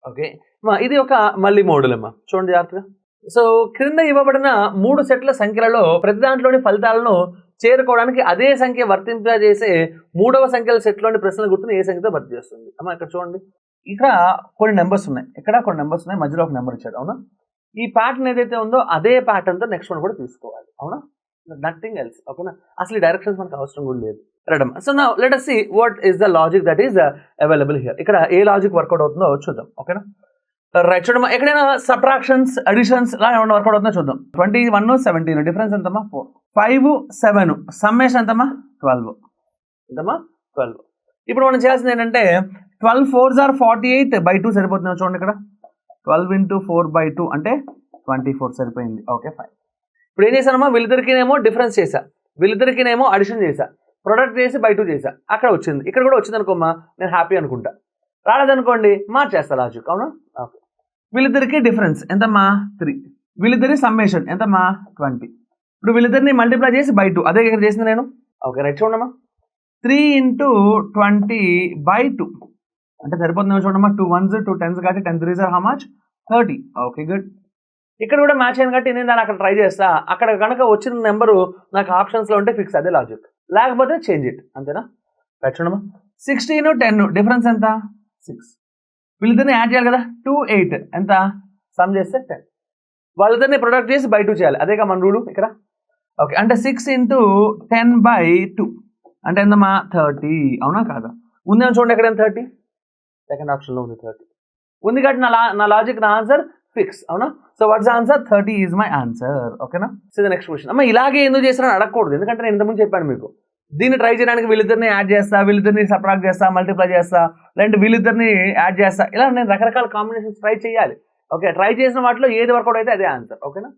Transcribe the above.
Okay, ఇది ఒక మళ్ళీ మోడల్ అమ్మా, చూడండి జాగ్రత్తగా. సో క్రింద ఇవ్వబడిన 3 సెట్ల సంఖ్యలలో ప్రతి దాంట్లోని ఫలితాలను చేరుకోవడానికి అదే సంఖ్య వర్తింపజేసే 3వ సంఖ్యల సెట్లోని ప్రశ్నల గుర్తును ఏ సంఖ్యతో భర్తీ చేస్తుంది? అమ్మా ఇక్కడ చూడండి, ఇక్కడ కొన్ని నెంబర్స్ ఉన్నాయి, ఇక్కడ కొన్ని నెంబర్స్ ఉన్నాయి, మధ్యలో ఒక నెంబర్ ఇచ్చాడు. అవునా, ఈ ప్యాటర్న్ ఏదైతే ఉందో అదే ప్యాటర్న్తో నెక్స్ట్ వన్ కూడా తీసుకోవాలి. అవునా, నథింగ్ ఎల్స్. ఓకేనా, అసలు ఈ డైరెక్షన్స్ మనకు అవసరం కూడా లేదు. రైట్ అమ్మా. So now let us see what is the logic that is available here. ఇక్కడ ఏ లాజిక్ వర్కౌట్ అవుతుందో చూద్దాం. ఓకేనా, రైట్. చూడమ్మా, ఎక్కడైనా సబ్ట్రాక్షన్స్, అడిషన్స్ ఇలా ఏమన్నా వర్కౌట్ అవుతుందో చూద్దాం. 21, 17 డిఫరెన్స్ ఎంతమ్మా? 4. 5, 7 సమ్మేషన్ ఎంతమ్మా? 12. ఎంతమ్మా? 12. ఇప్పుడు మనం చేయాల్సింది ఏంటంటే 12 4s are 48/2 సరిపోతుందా? చూడండి ఇక్కడ 12 into 4/2 అంటే 24 సరిపోయింది. Okay fine. ఇప్పుడు ఏం చేశానమ్మా, వీళ్ళిద్దరికినేమో డిఫరెన్స్ చేశా, వీళ్ళిద్దరికినేమో అడిషన్ చేశా, ప్రొడక్ట్ చేసి బై 2 చేశా, అక్కడ వచ్చింది. ఇక్కడ కూడా వచ్చింది అనుకోమ్మా, నేను హ్యాపీ అనుకుంటా. రాలేదనుకోండి మార్చేస్తా లాజిక్. అవునా, ఓకే. వీళ్ళిద్దరికి డిఫరెన్స్ ఎంతమ్మా? 3. వీళ్ళిద్దరి సమ్మేషన్ ఎంతమ్మా? 20. ఇప్పుడు వీళ్ళిద్దరిని మల్టిప్లై చేసి బై 2, అదే ఇక్కడ చేసింది నేను. Okay right. చూడమ్మా, 3 into 20/2 అంటే సరిపోతుందేమో. చూడమ్మా, 2 1s 2 10s కాబట్టి 10 3s are how much? 30. Okay good. ఇక్కడ కూడా మ్యాచ్ అయింది కాబట్టి నేను దాన్ని అక్కడ ట్రై చేస్తా, అక్కడ కనుక వచ్చిన నెంబరు నాకు ఆప్షన్స్లో ఉంటే ఫిక్స్, అదే లాజిక్. లేకపోతే చేంజ్ ఇట్, అంతేనా? రైట్. చూడమ్మా, 16 10 డిఫరెన్స్ ఎంత? 6. వీళ్ళిద్దరిని యాడ్ చేయాలి కదా, 2 8 ఎంత? సమ్ చేస్తే 10. వాళ్ళిద్దరిని ప్రొడక్ట్ చేసి బై 2 చేయాలి, అదేగా మన రూలు ఇక్కడ. ఓకే, అంటే 6 into 10/2 అంటే ఎంతమ్మా? 30. అవునా కాదా? ఉందేమో చూడండి, ఎక్కడ 30, సెకండ్ ఆప్షన్లో ఉంది 30 ఉంది కాబట్టి నా లాజిక్, నా ఆన్సర్ ఫిక్స్. అవునా, so what's answer? 30 is my answer. ఓకేనా. So the next question. అమ్మ ఇలాగే ఎందుకు చేస్తారని అడగకూడదు, ఎందుకంటే నేను ఇంతకుముందు చెప్పాను మీకు, దీన్ని ట్రై చేయడానికి వీళ్ళిద్దరిని యాడ్ చేస్తా, వీళ్ళిద్దరిని సబ్ట్రాక్ట్ చేస్తా, మల్టిప్లై చేస్తా, లేదంటే వీళ్ళిద్దరిని యాడ్ చేస్తా, ఇలా నేను రకరకాల కాంబినేషన్స్ ట్రై చేయాలి. ఓకే, ట్రై చేసిన వాటిలో ఏది వర్కౌట్ అయితే అదే ఆన్సర్. ఓకేనా.